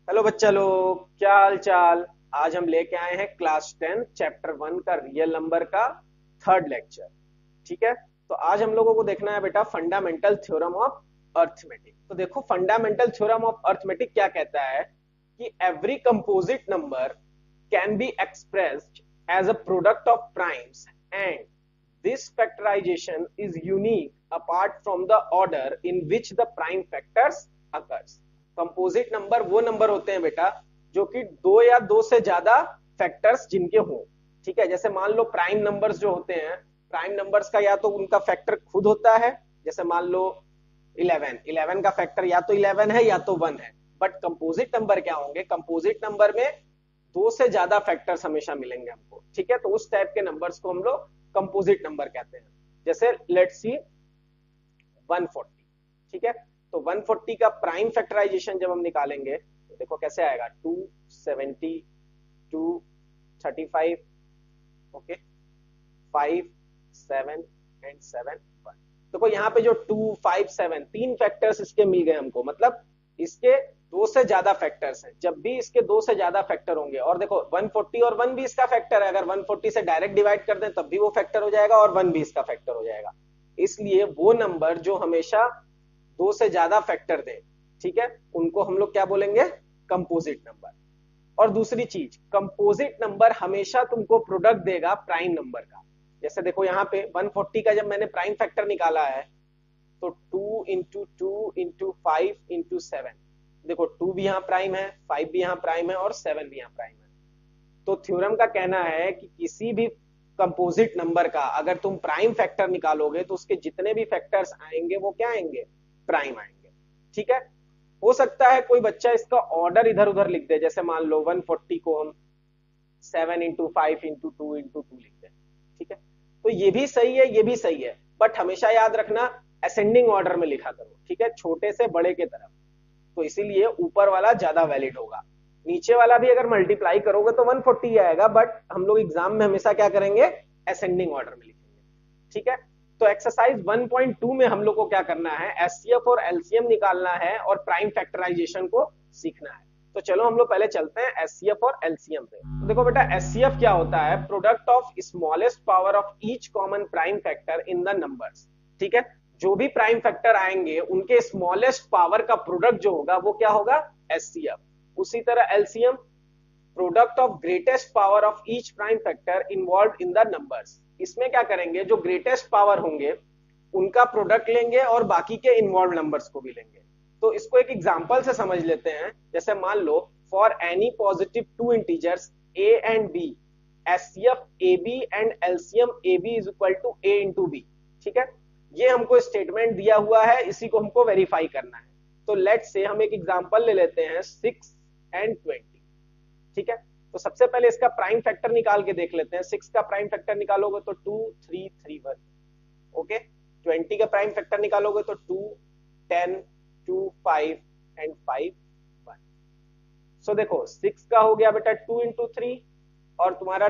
Hello बच्चा लोग, क्या हाल चाल। आज हम लेके आए हैं क्लास 10 चैप्टर 1 का रियल नंबर का थर्ड लेक्चर। ठीक है। तो आज हम लोगों को देखना है बेटा फंडामेंटल थ्योरम ऑफ अर्थमेटिक। तो देखो फंडामेंटल थ्योरम ऑफ अर्थमेटिक क्या कहता है कि every composite number can be expressed as a product of primes and this factorisation is unique apart from the order in which the prime factors occurs. Composite number वो number होते हैं बेटा जो कि दो या दो से ज्यादा फैक्टर्स जिनके हों। ठीक है। जैसे मान लो प्राइम नंबर्स जो होते हैं, प्राइम नंबर्स का या तो उनका फैक्टर खुद होता है, जैसे मान लो 11, 11 का फैक्टर या तो 11 है या तो 1 है। बट कंपोजिट नंबर क्या होंगे, कंपोजिट नंबर में दो से ज्यादा फैक्टर्स हमेशा मिलेंगे हमको। ठीक है। तो उस टाइप के नंबर्स को हम लोग कंपोजिट नंबर कहते हैं। जैसे लेट्स सी 140। ठीक है। तो 140 का प्राइम फैक्टराइजेशन जब हम निकालेंगे तो देखो कैसे आएगा, 270, 235, ओके, 5, 7 एंड 7, 1। देखो यहाँ पे जो 2, 5, 7 तीन फैक्टर्स इसके मिल गए हमको, मतलब इसके दो से ज्यादा फैक्टर्स हैं। जब भी इसके दो से ज्यादा फैक्टर होंगे, और देखो 140 और 1 भी इसका फैक्टर है, अगर 140 से डायरेक्ट डिवाइड कर दें तब भी वो फैक्टर हो जाएगा और 1 भी इसका फैक्टर हो जाएगा। इसलिए वो नंबर जो हमेशा दो से ज्यादा फैक्टर दे, ठीक है, उनको हम लोग क्या बोलेंगे, कंपोजिट नंबर। और दूसरी चीज, कंपोजिट नंबर हमेशा तुमको प्रोडक्ट देगा प्राइम नंबर का। जैसे देखो यहाँ पे 140 का जब मैंने प्राइम फैक्टर निकाला है तो 2 इंटू 2 इंटू 5 इंटू 7, देखो 2 भी यहाँ प्राइम है, 5 भी यहाँ प्राइम है और 7 भी यहाँ प्राइम है। तो थ्योरम का कहना है कि किसी भी कंपोजिट नंबर का अगर तुम प्राइम फैक्टर निकालोगे तो उसके जितने भी फैक्टर्स आएंगे वो क्या आएंगे, प्राइम आएंगे। ठीक है। हो सकता है कोई बच्चा इसका ऑर्डर इधर उधर लिख दे, जैसे मान लो 140 को हम 7 इंटू 5 इंटू 2 इंटू 2 लिख दें। ठीक है। तो ये भी सही है, ये भी सही है, बट हमेशा याद रखना असेंडिंग ऑर्डर में लिखा करो। ठीक है, छोटे से बड़े के तरफ। तो इसीलिए ऊपर वाला ज्यादा वैलिड होगा। नीचे वाला भी अगर मल्टीप्लाई करोगे तो 140 आएगा, बट हम लोग एग्जाम में हमेशा क्या करेंगे, असेंडिंग ऑर्डर में लिखेंगे। ठीक है। तो एक्सरसाइज 1.2 में हम लोग को क्या करना है, एचसीएफ और एलसीएम निकालना है और प्राइम फैक्टराइजेशन को सीखना है। तो चलो हम लोग पहले चलते हैं एचसीएफ और एलसीएम पे। तो देखो बेटा एचसीएफ क्या होता है, product of smallest power of each common prime factor in the numbers. ठीक है। जो भी प्राइम फैक्टर आएंगे उनके स्मॉलेस्ट पावर का प्रोडक्ट जो होगा वो क्या होगा, एचसीएफ। उसी तरह LCM, product of greatest power of each prime factor involve in the numbers. इसमें क्या करेंगे, जो ग्रेटेस्ट पावर होंगे उनका प्रोडक्ट लेंगे और बाकी के इन्वॉल्व नंबर्स को भी लेंगे। तो इसको एक एग्जांपल से समझ लेते हैं। जैसे मान लो for any positive two integers a and b, HCF a b and LCM a b is equal to a into b. ठीक है। ये हमको स्टेटमेंट दिया हुआ है, इसी को हमको वेरीफाई करना है। तो लेट्स से हम एक एग्जांपल ले लेते हैं 6 एंड 20। ठीक है। तो सबसे पहले इसका प्राइम फैक्टर निकाल के देख लेते हैं। 6 का प्राइम फैक्टर निकालोगे तो 2, 3, 3, 1। ओके। 20 का प्राइम फैक्टर निकालोगे तो 2, 10, 2, 5 एंड 5, 1। सो देखो 6 का हो गया बेटा 2 इंटू 3, और तुम्हारा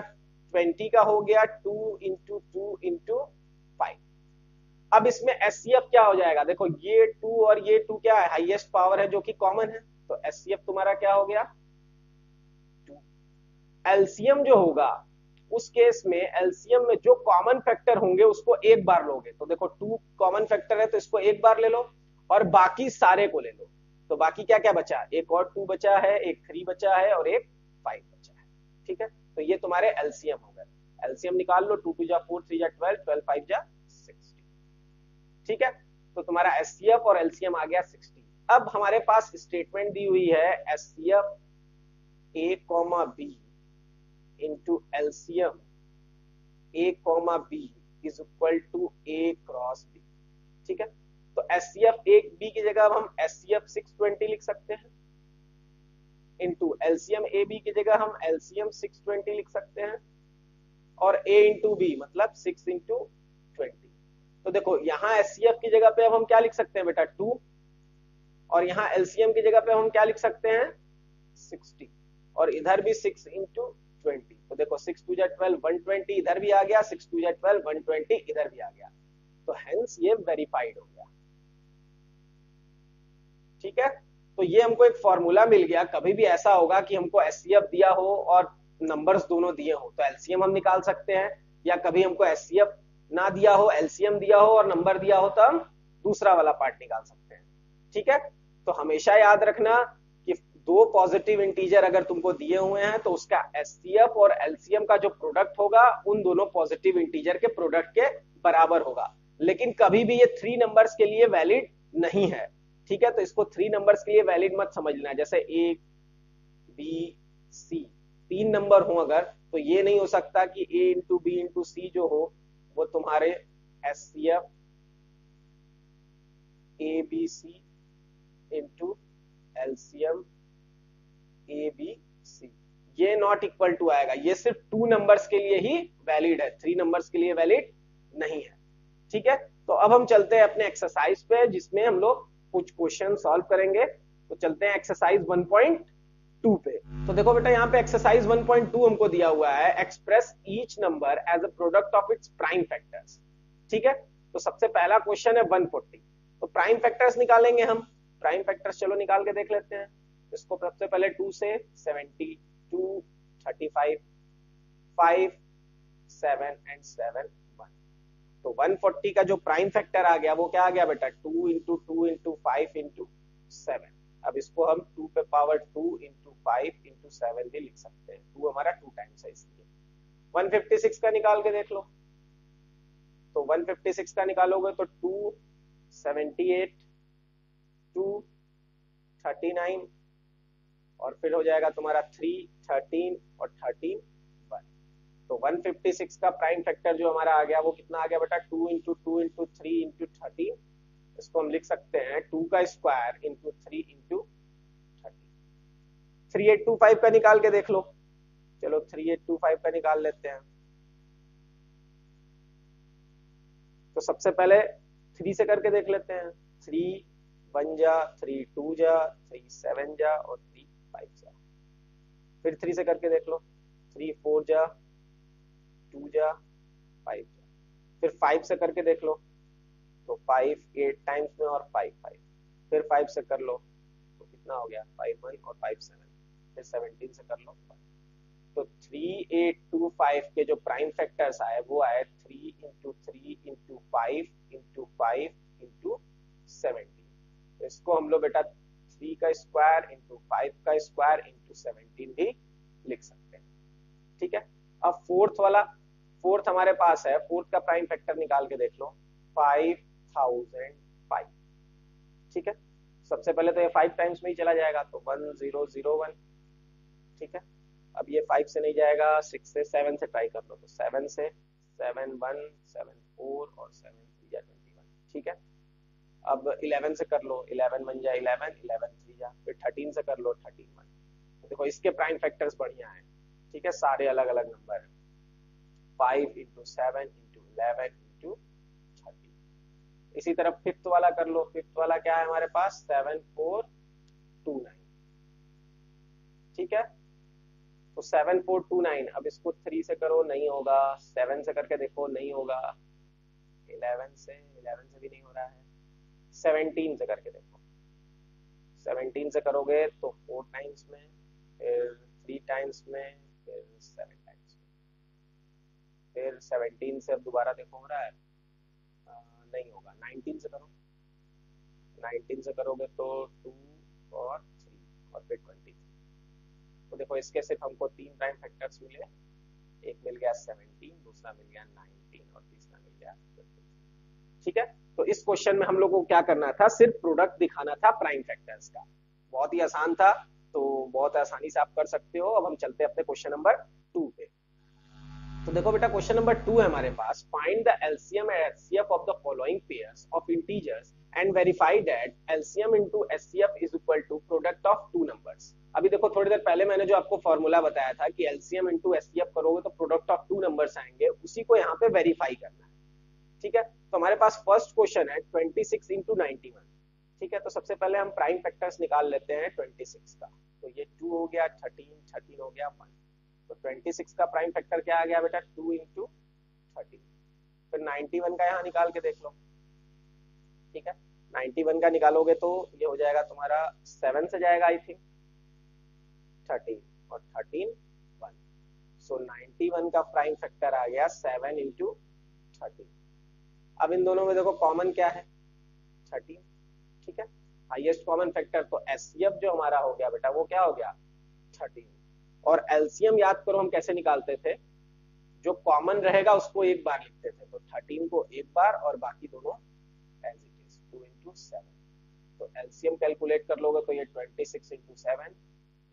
20 का हो गया 2 इंटू 2 इंटू 5। अब इसमें एचसीएफ क्या हो जाएगा, देखो ये 2 और ये 2 क्या है, हाईएस्ट पावर है जो कि कॉमन है। तो एचसीएफ तुम्हारा क्या हो गया, 2। एलसीएम जो होगा उस केस में एलसीएम में जो कॉमन फैक्टर होंगे उसको एक बार लोगे। तो देखो 2 कॉमन फैक्टर है तो इसको एक बार ले लो और बाकी सारे को ले लो। तो बाकी क्या क्या बचा, एक और 2 बचा है, एक 3 बचा है और एक 5 बचा है। ठीक है। तो ये तुम्हारे एलसीएम हो गए। एलसीएम निकाल लो, 2 2 जा 4, 3 जा 12, 12 5 जा 60। ठीक है। तो तुम्हारा एचसीएफ और एलसीएम आ गया 60। अब हमारे पास स्टेटमेंट दी हुई है HCF a comma b into LCM a comma b is equal to a cross b. ठीक है। तो एचसीएफ ए बी की जगह हम एचसीएफ 620 लिख सकते हैं, इंटू एलसीएम ए बी की जगह हम एलसीएम 620 लिख सकते हैं, और ए इंटू बी मतलब 6 इंटू 20। तो देखो यहाँ एचसीएफ की जगह पे अब हम क्या लिख सकते हैं बेटा, 2, और यहाँ एलसीएम की जगह पे हम क्या लिख सकते हैं, 60, और इधर भी 6 इंटू 20। तो देखो 6 2 जा 12, 120 इधर भी आ गया, 6 2 जा 12, 120 इधर भी आ गया। तो हेंस ये वेरीफाइड हो गया। ठीक है। तो ये हमको एक फॉर्मूला मिल गया। कभी भी ऐसा होगा कि हमको एचसीएफ दिया हो और नंबर्स दोनों दिए हो तो एलसीएम हम निकाल सकते हैं, या कभी हमको एचसीएफ ना दिया हो, एलसीएम दिया हो और नंबर दिया हो तो हम दूसरा वाला पार्ट निकाल सकते हैं। ठीक है, तो हमेशा याद रखना कि दो पॉजिटिव इंटीजर अगर तुमको दिए हुए हैं तो उसका एचसीएफ और एलसीएम का जो प्रोडक्ट होगा उन दोनों पॉजिटिव इंटीजर के प्रोडक्ट के बराबर होगा। लेकिन कभी भी ये 3 नंबर्स के लिए वैलिड नहीं है। ठीक है, तो इसको 3 नंबर्स के लिए वैलिड मत समझना। जैसे ए बी सी 3 नंबर हो अगर, तो ये नहीं हो सकता कि a into b into c जो हो वो तुम्हारे HCF a b c into LCM a b c, ये नॉट इक्वल टू आएगा। ये सिर्फ 2 नंबर्स के लिए ही वैलिड है, 3 नंबर्स के लिए वैलिड नहीं है। ठीक है, तो अब हम चलते हैं अपने एक्सरसाइज पे जिसमें हम लोग कुछ क्वेश्चन सॉल्व करेंगे। तो चलते हैं एक्सरसाइज 1.2 पे। तो देखो बेटा यहाँ पे एक्सरसाइज 1.2 हमको दिया हुआ है, express each number as a product of its prime factors. ठीक है, तो सबसे पहला क्वेश्चन है 140, तो प्राइम फैक्टर्स निकालेंगे हम। प्राइम फैक्टर्स चलो निकाल के देख लेते हैं। इसको सबसे पहले 2 से 70, 2, 35, 5, 7 एंड 7 1। तो 140 का जो प्राइम फैक्टर आ गया वो क्या आ गया बेटा, 2 इंटू 2 इंटू 5 इंटू 7। अब इसको हम 2 पे पावर 2 इंटू 5 इंटू 7 भी लिख सकते हैं। 2 हमारा 2 टाइम्स है इसलिए। 156 का निकाल के देख लो। तो 156 का निकालोगे तो 2, 78, 2, 39 और फिर हो जाएगा तुम्हारा 3, 13 और 13 1। तो 156 का प्राइम फैक्टर जो हमारा आ गया वो कितना आ गया बेटा, 2 इंटू 2 इंटू 3 इंटू 13। इसको हम लिख सकते हैं 2 का स्क्वायर इंटू 3 इंटू 13। 3825 का निकाल के देख लो। चलो 3825 का निकाल लेते हैं। तो सबसे पहले 3 से करके देख लेते हैं। 3 1 जा, 3 2 जा, 3 7 जा और 3 5 जा। फिर 3 से करके देख लो। 3 4 जा, 2 जा, 5 जा। फिर 5 से करके देख लो। तो 5 8 टाइम्स में और 5 5। फिर 5 से कर लो तो कितना हो गया, 5 1 और 5 7। फिर 17 से कर लो। तो 3 8 2 5 के जो प्राइम फैक्टर्स आए वो आए 3 इंटू 3 इंटू 5 इंटू 5 इंटू 17। तो इसको हम लोग बेटा 3 का स्क्वायर इंटू 5 का स्क्वायर इंटू 17 भी लिख सकते हैं। ठीक है, अब फोर्थ हमारे पास है। फोर्थ का प्राइम फैक्टर निकाल के देख लो, 5005। ठीक है, सबसे पहले तो ये 5 टाइम्स में ही चला जाएगा तो 1001। ठीक है, अब ये 5 से नहीं जाएगा, 6 से 7 से ट्राई कर लो। तो 7 से 7 1 7 4 और 7 3 जा 21। ठीक है, अब 11 से कर लो। 11 1 जा 11, 11 3 जा। फिर 13 से कर लो, 13 1। तो देखो इसके प्राइम फैक्टर्स बढ़िया हैं। ठीक है, सारे अलग अलग नंबर है। 5 इंटू 7 इंटू 11 इंटू 13। इसी तरह फिफ्थ वाला कर लो। फिफ्थ वाला क्या है हमारे पास, 7429। ठीक है, तो 7429। अब इसको 3 से करो, नहीं होगा। 7 से करके देखो, नहीं होगा। 11 से भी नहीं हो रहा है। 17 से करके देखो। 17 से करोगे तो 4 टाइम्स में, फिर 3 टाइम्स में, फिर 7 टाइम्स में। फिर 17 से अब दोबारा देखो हो रहा है, नहीं होगा। 19 से करो। 19 से करोगे तो 2 और 3 और फिर 23। तो देखो इसके सिर्फ हमको 3 प्राइम फैक्टर्स मिले। एक मिल गया 17, दूसरा मिल गया 19 और तीसरा मिल गया 23। ठीक है, तो इस क्वेश्चन में हम लोग को क्या करना था, सिर्फ प्रोडक्ट दिखाना था प्राइम फैक्टर्स का। बहुत ही आसान था, तो बहुत आसानी से आप कर सकते हो। अब हम चलते हैं अपने क्वेश्चन नंबर 2 पे। तो देखो बेटा क्वेश्चन नंबर 2 है हमारे पास, find the LCM and HCF of the following pairs of integers and verify that LCM into HCF is equal to product of 2 numbers. अभी देखो थोड़ी देर पहले मैंने जो आपको फॉर्मूला बताया था कि एलसीएम इनटू एचसीएफ करोगे तो प्रोडक्ट ऑफ 2 नंबर्स आएंगे, उसी को यहाँ पे वेरीफाई करना है। ठीक है, तो हमारे पास फर्स्ट क्वेश्चन है 26 इंटू 91। ठीक है, तो सबसे पहले हम प्राइम फैक्टर्स निकाल लेते हैं 26 का। तो ये 2 हो गया, 13 हो गया 1। तो 26 का प्राइम फैक्टर क्या आ गया बेटा, 2 इंटू 13। फिर 91 का यहाँ निकाल के देख लो। ठीक है, 91 का निकालोगे तो ये हो जाएगा तुम्हारा 7 से जाएगा आई थिंक 13 और 13 1। सो 91 का प्राइम फैक्टर आ गया 7 इंटू 13। अब इन दोनों में देखो कॉमन क्या है 13, ठीक है। हाईएस्ट कॉमन फैक्टर तो एचसीएफ जो हमारा हो गया बेटा वो क्या हो गया 13। और एलसीएम याद करो हम कैसे निकालते थे, जो कॉमन रहेगा उसको एक बार लिखते थे, तो 13 को एक बार और बाकी दोनों एज इट इज 2 इंटू 7। तो एलसीएम कैलकुलेट कर लोगे तो ये 26 इंटू 7,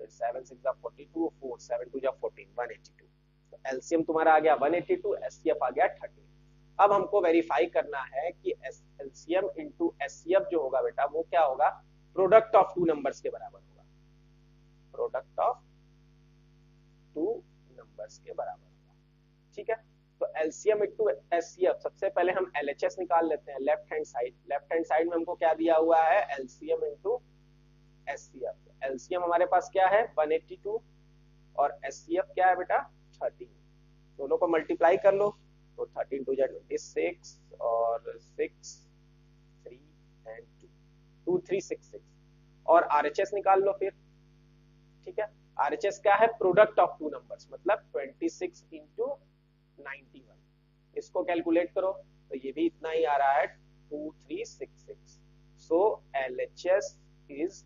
फिर 7 6 जा 42, 4 7 2 जा 14, 182। तो एलसीएम तुम्हारा आ गया 182, एचसीएफ आ गया 13। अब हमको वेरीफाई करना है कि एलसीएम इंटू एचसीएफ जो होगा बेटा वो क्या होगा, प्रोडक्ट ऑफ टू नंबर्स के बराबर होगा, प्रोडक्ट ऑफ टू नंबर्स के बराबर होगा, ठीक है। तो एलसीएम इंटू एचसीएफ, सबसे पहले हम एलएचएस निकाल लेते हैं left hand side. Left hand side में हमको क्या दिया हुआ है एलसीएम इंटू एचसीएफ। एलसीएम हमारे पास क्या है 182 और एचसीएफ क्या है बेटा 13। दोनों को मल्टीप्लाई कर लो तो 13 2 जा 26 और 6 3 एंड 2 2 3 6 6। और आरएचएस निकाल लो फिर, ठीक है। आरएचएस क्या है प्रोडक्ट ऑफ टू नंबर्स, मतलब 26 इंटू 91। इसको कैलकुलेट करो तो ये भी इतना ही आ रहा है 2366। So LHS is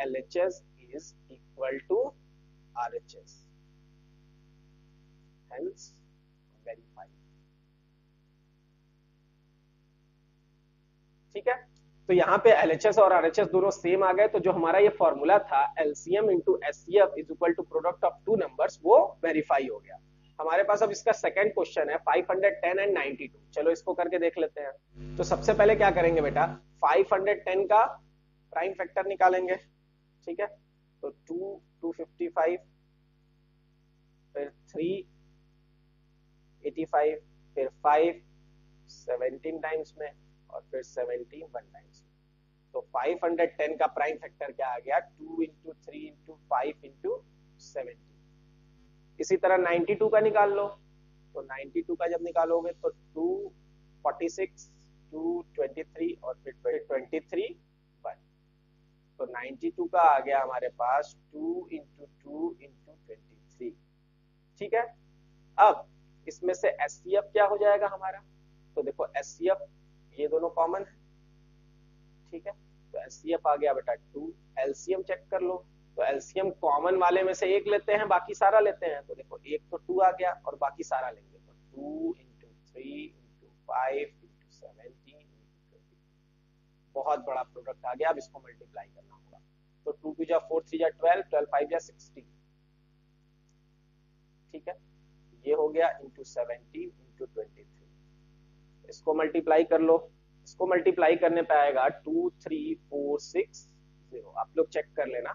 LHS is equal to RHS, hence verified, ठीक है। तो यहाँ पे LHS और RHS दोनों सेम आ गए, तो जो हमारा ये फॉर्मूला था LCM into SCF is equal to product of two numbers वो वेरीफाई हो गया हमारे पास। अब इसका सेकंड क्वेश्चन है 510 एंड 92। चलो इसको करके देख लेते हैं। तो सबसे पहले क्या करेंगे बेटा 510 का प्राइम फैक्टर निकालेंगे, ठीक है। तो 255, फिर 385, फिर 5 17 टाइम्स में और फिर 17 1 टाइम्स में। तो 510 का प्राइम फैक्टर क्या आ गया 2 इंटू 3 इंटू 5 इंटू 17। इसी तरह 92 का निकाल लो। तो 92 का जब निकालोगे तो 246, 223 और फिर 23 1। तो 92 का आ गया हमारे पास 2 इंटू 2 इंटू 23, ठीक है। अब इसमें से एचसीएफ क्या हो जाएगा हमारा, तो देखो एचसीएफ ये दोनों कॉमन है, ठीक है। तो एचसीएफ आ गया बेटा 2। एलसीएम चेक कर लो, तो एलसीएम कॉमन वाले में से एक लेते हैं बाकी सारा लेते हैं। तो देखो एक तो 2 आ गया और बाकी सारा लेंगे, तो 2 इंटू 3 इंटू 5 इंटू 17 इंटू 20। बहुत बड़ा प्रोडक्ट आ गया। अब इसको मल्टीप्लाई करना होगा, तो 2 2 जा 4 3 जा 12, 12 5 जा 16, ठीक है। ये हो गया इंटू 17 इंटू 23। इसको मल्टीप्लाई कर लो। इसको मल्टीप्लाई करने पे आएगा 23460। आप लोग चेक कर लेना,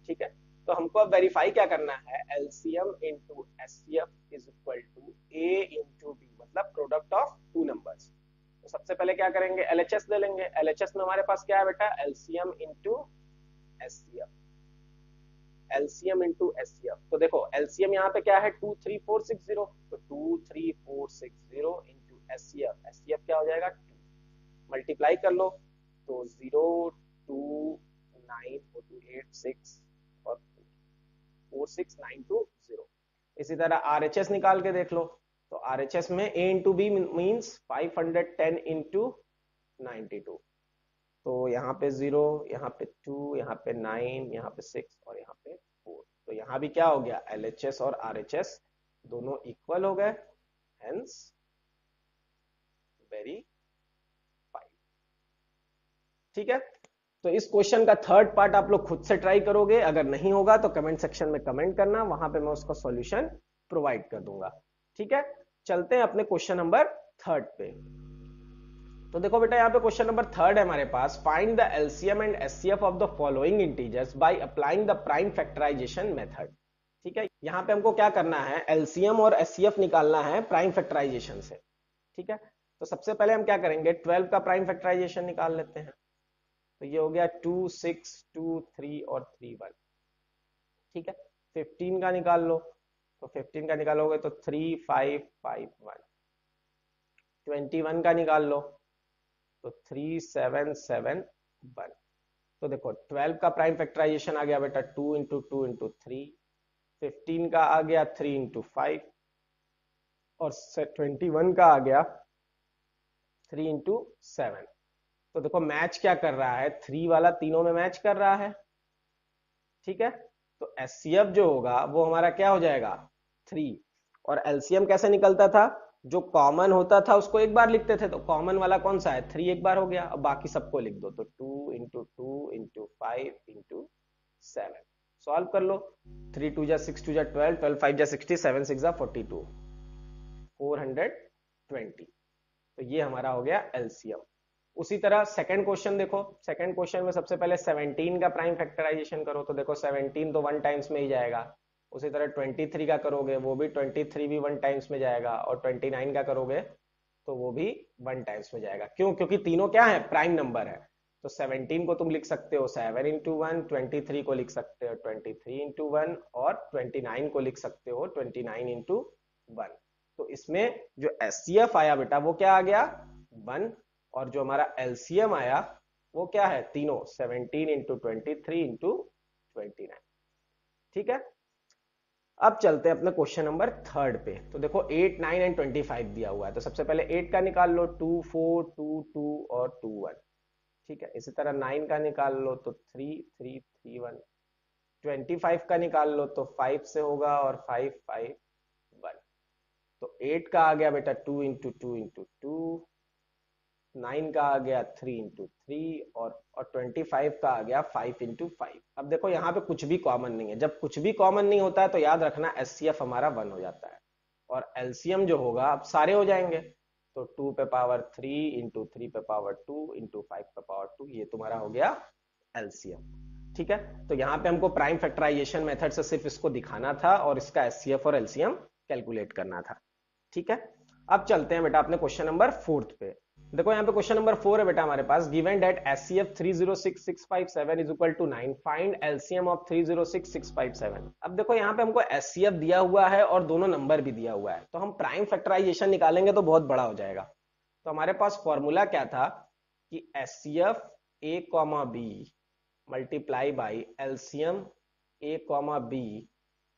ठीक है। तो हमको अब वेरीफाई क्या करना है, LCM into HCF is equal to a into b, मतलब प्रोडक्ट ऑफ टू नंबर्स। तो सबसे पहले क्या करेंगे एलएचएस ले लेंगे। एलएचएस में हमारे पास क्या है बेटा LCM into HCF, LCM into HCF. तो देखो एलसीएम यहाँ पे क्या है 23460, तो 23460 इंटू एचसीएफ, एचसीएफ क्या हो जाएगा 2। मल्टीप्लाई कर लो तो 0 2 9 8 6 और 46920। इसी तरह आरएचएस निकाल के देख लो। तो आरएचएस में ए इंटू बी मीन्स 510 इंटू 92। तो यहाँ पे 0, यहाँ पे 2, यहाँ पे 9, यहाँ पे 6 और यहाँ पे 4। तो यहाँ भी क्या हो गया एलएचएस और आरएचएस दोनों इक्वल हो गए, हेंस वेरीफाइड, ठीक है। तो इस क्वेश्चन का थर्ड पार्ट आप लोग खुद से ट्राई करोगे, अगर नहीं होगा तो कमेंट सेक्शन में कमेंट करना, वहां पे मैं उसका सॉल्यूशन प्रोवाइड कर दूंगा, ठीक है। चलते हैं अपने क्वेश्चन नंबर थर्ड पे। तो देखो बेटा यहाँ पे क्वेश्चन नंबर थर्ड है हमारे पास, find the LCM and HCF of the following integers by applying the prime factorisation method, ठीक है। यहाँ पे हमको क्या करना है एलसीएम और एचसीएफ निकालना है प्राइम फैक्टराइजेशन से, ठीक है। तो सबसे पहले हम क्या करेंगे 12 का प्राइम फैक्टराइजेशन निकाल लेते हैं। तो ये हो गया 2 6 2 3 और 3 1, ठीक है। 15 का निकाल लो, तो 15 का निकालोगे तो 3 5 5 1, 21 का निकाल लो, तो 3771। तो देखो 12 का प्राइम फैक्टराइजेशन आ गया बेटा 2 इंटू 2 इंटू 3, 15 का आ गया 3 इंटू 5, और 21 का आ गया 3 इंटू 7। तो देखो मैच क्या कर रहा है, 3 वाला तीनों में मैच कर रहा है, ठीक है। तो एचसीएफ जो होगा वो हमारा क्या हो जाएगा 3, और एलसीएम कैसे निकलता था, जो कॉमन होता था उसको एक बार लिखते थे, तो कॉमन वाला कौन सा है 3, एक बार हो गया, अब बाकी सबको लिख दो, तो 2 इंटू 2 इंटू 5 इंटू 7, सॉल्व कर लो। 3 2 जा 6 2 जा 12, 12 5 जा 60, 7 6 जा 42, 420। तो ये हमारा हो गया एलसीएम। उसी तरह सेकंड क्वेश्चन देखो, सेकंड क्वेश्चन में सबसे पहले 17 का प्राइम फैक्टराइजेशन करो, तो देखो 17 तो 1 टाइम्स में ही जाएगा। उसी तरह 23 का करोगे, वो भी 23 भी 1 टाइम्स में जाएगा, और 29 का करोगे तो वो भी 1 टाइम्स में जाएगा। क्यों? क्योंकि तीनों क्या है, प्राइम नंबर है। तो 17 को तुम लिख सकते हो 7 इंटू 1, 23 को लिख सकते हो 23 इंटू 1, और 29 को लिख सकते हो 29 इंटू 1। तो इसमें जो एचसीएफ आया बेटा वो क्या आ गया 1, और जो हमारा एलसीएम आया वो क्या है, तीनों 17 इंटू 23 इंटू 29। ठीक है, अब चलते हैं अपने क्वेश्चन नंबर थर्ड पे। तो देखो 8 9 एंड 25 दिया हुआ है, तो सबसे पहले 8 का निकाल लो, 2 4 2 2 और 2 1। ठीक है, इसी तरह 9 का निकाल लो तो 3 3 3 1। 25 का निकाल लो तो 5 से होगा, और 5 5 1। तो 8 का आ गया बेटा 2 इंटू 2 इंटू 2, 9 का आ गया 3 इंटू 3, और 25 का आ गया 5 इंटू 5। अब देखो यहाँ पे कुछ भी कॉमन नहीं है, जब कुछ भी कॉमन नहीं होता है तो याद रखना एचसीएफ हमारा 1 हो जाता है, और एलसीएम जो होगा अब सारे हो जाएंगे। तो 2 पे पावर 3 इंटू 3 पे पावर 2 इंटू 5 पे पावर 2, ये तुम्हारा हो गया एलसीएम। ठीक है, तो यहाँ पे हमको प्राइम फैक्टराइजेशन मेथड से सिर्फ इसको दिखाना था और इसका एचसीएफ और एलसीएम कैलकुलेट करना था। ठीक है, अब चलते हैं बेटा अपने क्वेश्चन नंबर फोर्थ पे। देखो यहाँ पे क्वेश्चन नंबर 4 है बेटा हमारे पास, given that HCF 306657 is equal to 9, find LCM of 306657। अब देखो यहाँ पे हमको एचसीएफ दिया हुआ है और दोनों नंबर भी दिया हुआ है, तो हम प्राइम फैक्टराइजेशन निकालेंगे तो बहुत बड़ा हो जाएगा। तो हमारे पास फॉर्मूला क्या था कि HCF a comma b multiply by LCM a comma b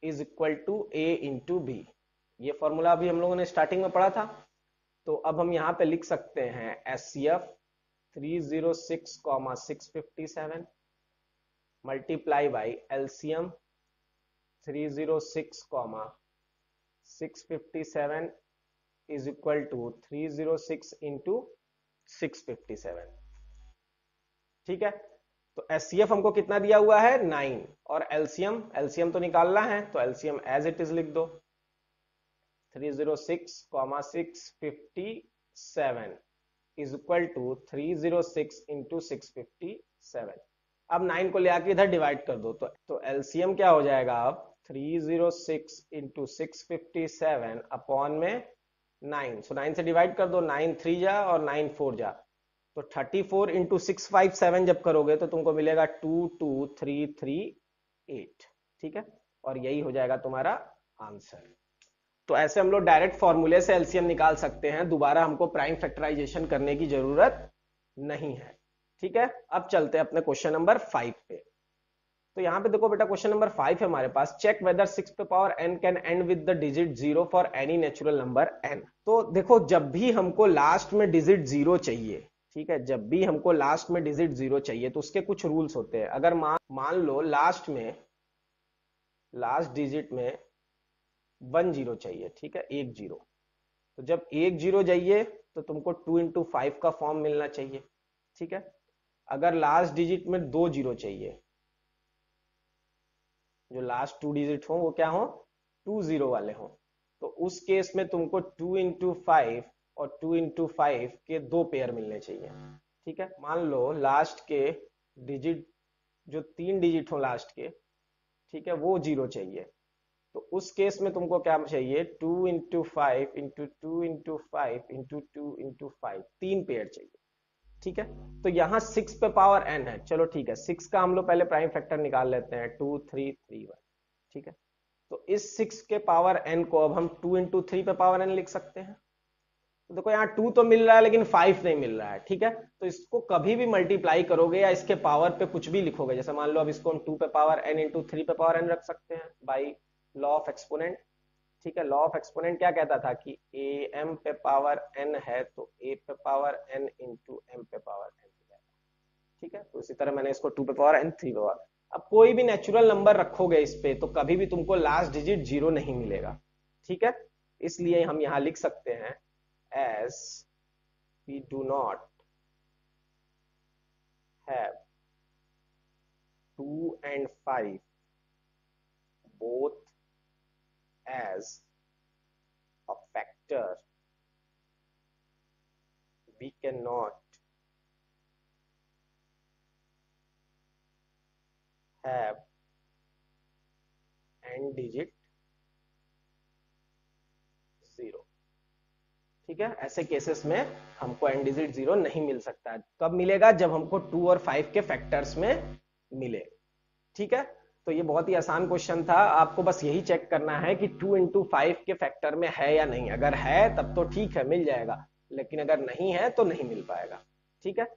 is equal to a into b. ये फॉर्मूला अभी हम लोगों ने स्टार्टिंग में पढ़ा था। तो अब हम यहाँ पे लिख सकते हैं HCF 306,657 multiply by LCM 306,657 is equal to 306 into 657। ठीक है, तो एचसीएफ हमको कितना दिया हुआ है 9, और एलसीएम एलसीएम तो निकालना है, तो एलसीएम एज इट इज लिख दो 306,657 इज इक्वल टू 306 इंटू 657। अब 9 को ले आके इधर डिवाइड कर दो, तो एलसीएम क्या हो जाएगा अब 306 इंटू 657 अपॉन में 9। सो 9 से डिवाइड कर दो, 9 3 जा और 9 4 जा, तो 34 इंटू 657 जब करोगे तो तुमको मिलेगा 22338। ठीक है, और यही हो जाएगा तुम्हारा आंसर। तो ऐसे हम लोग डायरेक्ट फॉर्मूले से एलसीएम निकाल सकते हैं, दोबारा हमको प्राइम फैक्टराइजेशन करने की जरूरत नहीं है। ठीक है, अब चलते हैं अपने क्वेश्चन नंबर 5 पे। तो यहाँ पे देखो बेटा क्वेश्चन नंबर 5 है हमारे पास, चेक वेदर 6 पे power n can and with the digit 0 for any natural number n। तो देखो जब भी हमको लास्ट में डिजिट 0 चाहिए, ठीक है, जब भी हमको लास्ट में डिजिट 0 चाहिए तो उसके कुछ रूल्स होते हैं। अगर मान लो लास्ट डिजिट में 1 0 चाहिए, ठीक है, 1 0, तो जब 1 0 चाहिए तो तुमको 2 इंटू 5 का फॉर्म मिलना चाहिए। ठीक है, अगर लास्ट डिजिट में 2 0 चाहिए, जो लास्ट 2 डिजिट हो वो क्या हो 2 0 वाले हो, तो उस केस में तुमको 2 इंटू 5 और 2 इंटू 5 के 2 पेयर मिलने चाहिए। ठीक है, मान लो लास्ट के डिजिट जो 3 डिजिट हो लास्ट के, ठीक है, वो 0 चाहिए, तो उस केस में तुमको क्या चाहिए 2 into 5 into 2 into 5 into 2 into 5, 3 pair चाहिए। ठीक है, तो यहाँ 6 पे पावर n है, चलो ठीक है, 6 का हम लोग पहले प्राइम फैक्टर निकाल लेते हैं 2 3 3 1। ठीक है, तो इस 6 के पावर n को अब हम 2 इंटू 3 पे पावर n लिख सकते हैं। तो देखो यहाँ 2 तो मिल रहा है लेकिन 5 नहीं मिल रहा है, ठीक है। तो इसको कभी भी मल्टीप्लाई करोगे या इसके पावर पे कुछ भी लिखोगे, जैसे मान लो अब इसको हम 2 पे पावर n इंटू 3 पे पावर n रख सकते हैं बाई लॉ ऑफ एक्सपोनेंट, ठीक है। लॉ ऑफ एक्सपोनेंट क्या कहता था कि ए एम पे पावर n है तो a पे पावर n इंटू m पे पावर n हो जाएगा, ठीक है। तो इसी तरह मैंने इसको 2 पे पावर n 3 पे पावर, अब कोई भी नेचुरल नंबर रखोगे इस पे तो कभी भी तुमको लास्ट डिजिट जीरो नहीं मिलेगा, ठीक है। इसलिए हम यहां लिख सकते हैं as we do not have 2 and 5 both as a factor, we cannot have n digit zero, ठीक है। ऐसे केसेस में हमको n डिजिट जीरो नहीं मिल सकता है। कब मिलेगा? जब हमको 2 और 5 के फैक्टर्स में मिले, ठीक है। तो ये बहुत ही आसान क्वेश्चन था, आपको बस यही चेक करना है कि 2 इंटू 5 के फैक्टर में है या नहीं। अगर है तब तो ठीक है, मिल जाएगा, लेकिन अगर नहीं है तो नहीं मिल पाएगा, ठीक है।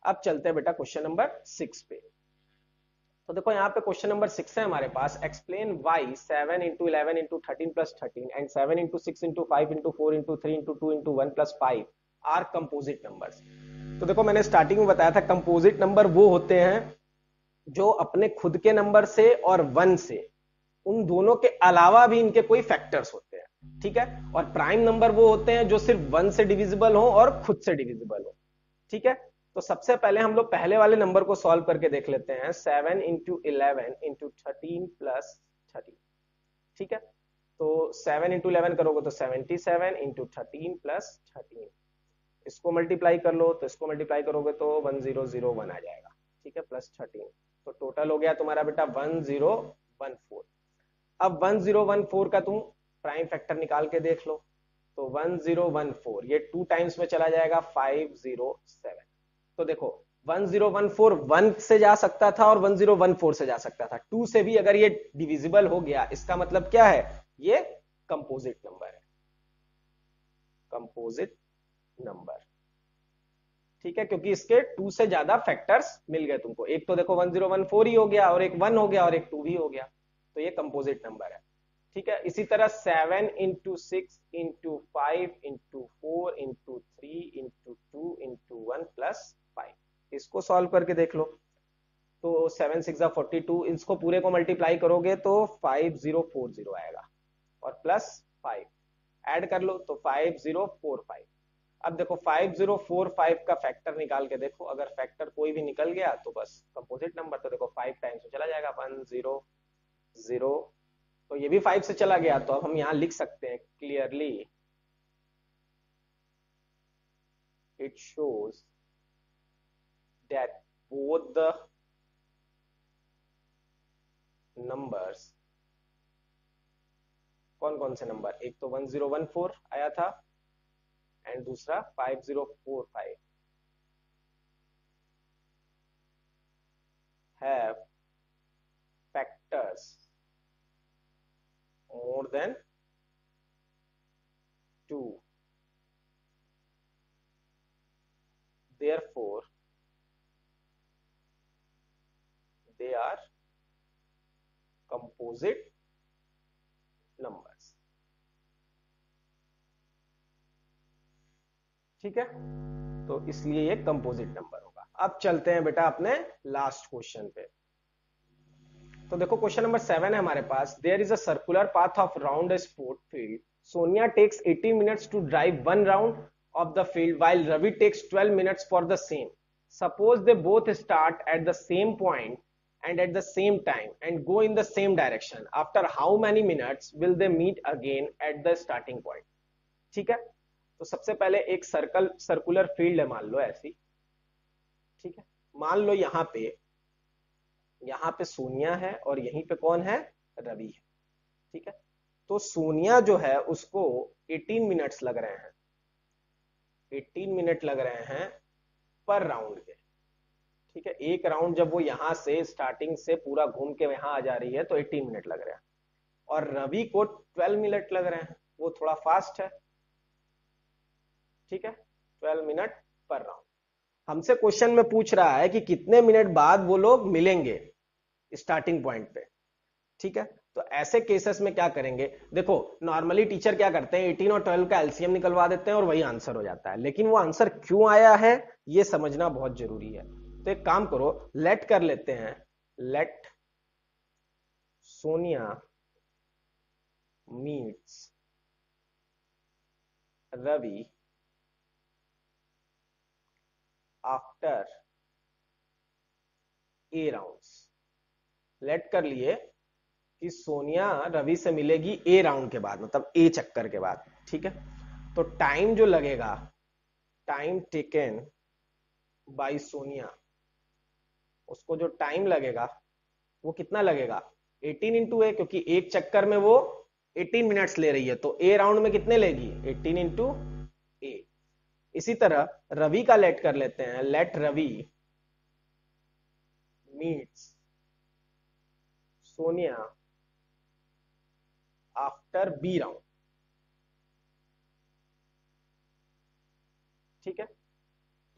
अब चलते हैं बेटा क्वेश्चन नंबर 6 पे। तो देखो यहाँ पे क्वेश्चन नंबर 6 है हमारे पास, explain why 7 into 11 into 13 plus 13 and 7 into 6 into 5 into 4 into 3 into 2 into 1 plus 5 are composite numbers. तो देखो मैंने स्टार्टिंग में बताया था कंपोजिट नंबर वो होते हैं जो अपने खुद के नंबर से और 1 से, उन दोनों के अलावा भी इनके कोई फैक्टर्स होते हैं, ठीक है। और प्राइम नंबर वो होते हैं जो सिर्फ 1 से डिविजिबल हो और खुद से डिविजिबल हो, ठीक है। तो सबसे पहले हम लोग पहले वाले नंबर को सॉल्व करके देख लेते हैं, 7 इंटू 11 इंटू 13 प्लस 13, ठीक है। तो 7 इंटू 11 करोगे तो 77 इंटू 13 प्लस 13, इसको मल्टीप्लाई कर लो तो इसको मल्टीप्लाई करोगे तो 1001 आ जाएगा, ठीक है, प्लस 13। तो टोटल हो गया तुम्हारा बेटा 1014। अब 1014 का तुम प्राइम फैक्टर निकाल के देख लो, तो 1014 ये 2 टाइम्स में चला जाएगा 507। तो देखो 1014 1 से जा सकता था और 1014 से जा सकता था, 2 से भी अगर ये डिविजिबल हो गया इसका मतलब क्या है? ये कंपोजिट नंबर है, कंपोजिट नंबर, ठीक है। क्योंकि इसके 2 से ज्यादा फैक्टर्स मिल गए तुमको, एक तो देखो 1014 ही हो गया और एक 1 हो गया और एक 2 भी हो गया, तो ये कंपोजिट नंबर है, ठीक है। इसी तरह 7 into 6 into 5 into 4 into 3 into 2 into 1 plus 5, इसको सॉल्व करके देख लो। तो 7 6 42, इसको पूरे को मल्टीप्लाई करोगे तो 5040 आएगा और प्लस 5 ऐड कर लो तो 5045। अब देखो 5045 का फैक्टर निकाल के देखो, अगर फैक्टर कोई भी निकल गया तो बस कंपोजिट नंबर। तो देखो 5 टाइम्स में चला जाएगा 100, तो ये भी 5 से चला गया, तो अब हम यहां लिख सकते हैं clearly it shows that both the numbers, कौन कौन से नंबर, एक तो 1014 आया था एंड दूसरा 5045 have factors more than 2, therefore they are composite numbers, ठीक है। तो इसलिए ये कंपोजिट नंबर होगा। अब चलते हैं बेटा अपने लास्ट क्वेश्चन पे। तो देखो क्वेश्चन नंबर 7 है हमारे पास, there is a circular path of round sport field, Sonia takes 80 minutes to drive 1 round of the field while Ravi takes 12 minutes for the same. Suppose they both start at the same point and at the same time and go in the same direction. After how many minutes will they meet again at the starting point? ठीक है। तो सबसे पहले एक circular field है, मान लो ऐसी, ठीक है। मान लो यहाँ पे सोनिया है और यहीं पे कौन है? रवि है, ठीक है। तो सोनिया जो है उसको 18 मिनट्स लग रहे हैं, 18 मिनट लग रहे हैं पर राउंड के, ठीक है। एक राउंड जब वो यहां से स्टार्टिंग से पूरा घूम के यहां आ जा रही है तो 18 मिनट लग रहे हैं, और रवि को 12 मिनट लग रहे हैं, वो थोड़ा फास्ट है, ठीक है, 12 मिनट पर राउंड। हमसे क्वेश्चन में पूछ रहा है कि कितने मिनट बाद वो लोग मिलेंगे स्टार्टिंग पॉइंट पे। ठीक है, तो ऐसे केसेस में क्या करेंगे, देखो नॉर्मली टीचर क्या करते हैं 18 और 12 का एलसीएम निकलवा देते हैं और वही आंसर हो जाता है, लेकिन वो आंसर क्यों आया है ये समझना बहुत जरूरी है। तो एक काम करो, लेट कर लेते हैं, let Sonia meets Ravi after a rounds. Let कर लिए कि सोनिया रवि से मिलेगी ए राउंड के बाद, मतलब ए चक्कर के बाद। ठीक है, तो टाइम जो लगेगा, टाइम टेकन बाय सोनिया, उसको जो टाइम लगेगा वो कितना लगेगा 18 इंटू ए, क्योंकि एक चक्कर में वो 18 मिनट्स ले रही है, तो ए राउंड में कितने लेगी 18 इंटू ए। इसी तरह रवि का लेट कर लेते हैं, let Ravi meets Sonia after b round. ठीक है,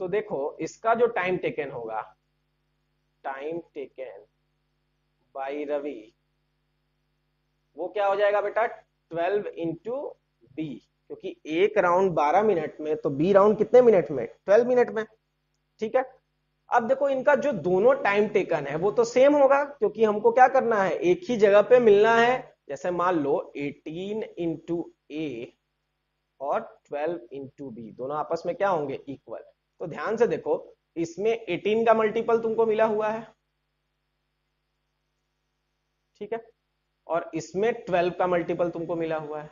तो देखो इसका जो टाइम टेकन होगा, टाइम टेकन बाई रवि, वो क्या हो जाएगा बेटा 12 इंटू बी, क्योंकि एक राउंड 12 मिनट में, तो बी राउंड कितने मिनट में 12 मिनट में। ठीक है, अब देखो इनका जो दोनों टाइम टेकन है वो तो सेम होगा, क्योंकि हमको क्या करना है एक ही जगह पे मिलना है। जैसे मान लो 18 इंटू ए और 12 इंटू बी, दोनों आपस में क्या होंगे इक्वल। तो ध्यान से देखो, इसमें 18 का मल्टीपल तुमको मिला हुआ है, ठीक है, और इसमें 12 का मल्टीपल तुमको मिला हुआ है।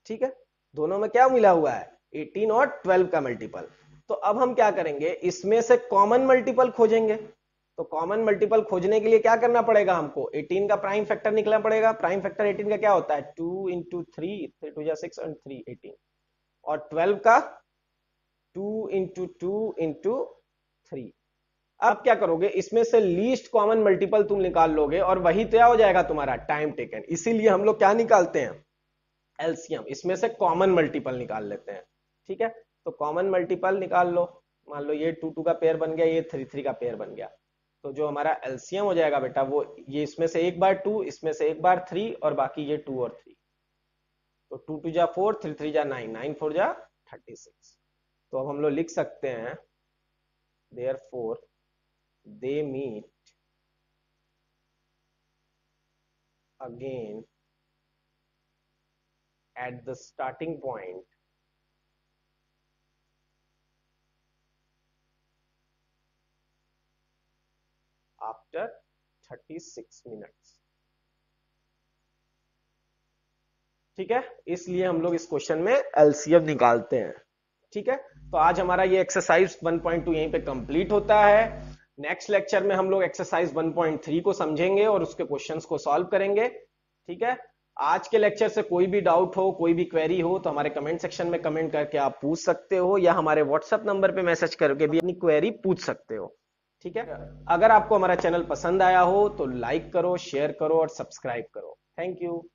ठीक है, दोनों में क्या मिला हुआ है 18 और 12 का मल्टीपल। तो अब हम क्या करेंगे, इसमें से कॉमन मल्टीपल खोजेंगे। तो कॉमन मल्टीपल खोजने के लिए क्या करना पड़ेगा हमको, 18 का प्राइम फैक्टर निकलना पड़ेगा। प्राइम फैक्टर 18 का क्या होता है 2 इंटू 3, 3 2 6 और 3 18, और 12 का 2 इंटू 2 इंटू 3। अब क्या करोगे, इसमें से लीस्ट कॉमन मल्टीपल तुम निकाल लोगे और वही क्या हो जाएगा तुम्हारा टाइम टेकन। इसीलिए हम लोग क्या निकालते हैं एलसीएम, इसमें से कॉमन मल्टीपल निकाल लेते हैं। ठीक है, तो कॉमन मल्टीपल निकाल लो, मान लो ये 2 2 का पेयर बन गया, ये 3 3 का पेयर बन गया, तो जो हमारा एलसीएम हो जाएगा बेटा वो ये इसमें से एक बार 2, इसमें से एक बार 3 और बाकी ये 2 और 3, तो 2 2 जा 4, 3 3 जा 9, 9 4 जा 36। तो अब हम लोग लिख सकते हैं therefore they meet again at the starting point after 36 minutes। ठीक है, इसलिए हम लोग इस क्वेश्चन में एलसीएम निकालते हैं। ठीक है, तो आज हमारा ये एक्सरसाइज 1.2 यहीं पे कंप्लीट होता है। नेक्स्ट लेक्चर में हम लोग एक्सरसाइज 1.3 को समझेंगे और उसके क्वेश्चंस को सॉल्व करेंगे। ठीक है, आज के लेक्चर से कोई भी डाउट हो, कोई भी क्वेरी हो तो हमारे कमेंट सेक्शन में कमेंट करके आप पूछ सकते हो, या हमारे व्हाट्सएप नंबर पे मैसेज करके भी अपनी क्वेरी पूछ सकते हो। ठीक है, अगर आपको हमारा चैनल पसंद आया हो तो लाइक करो, शेयर करो और सब्सक्राइब करो। Thank you.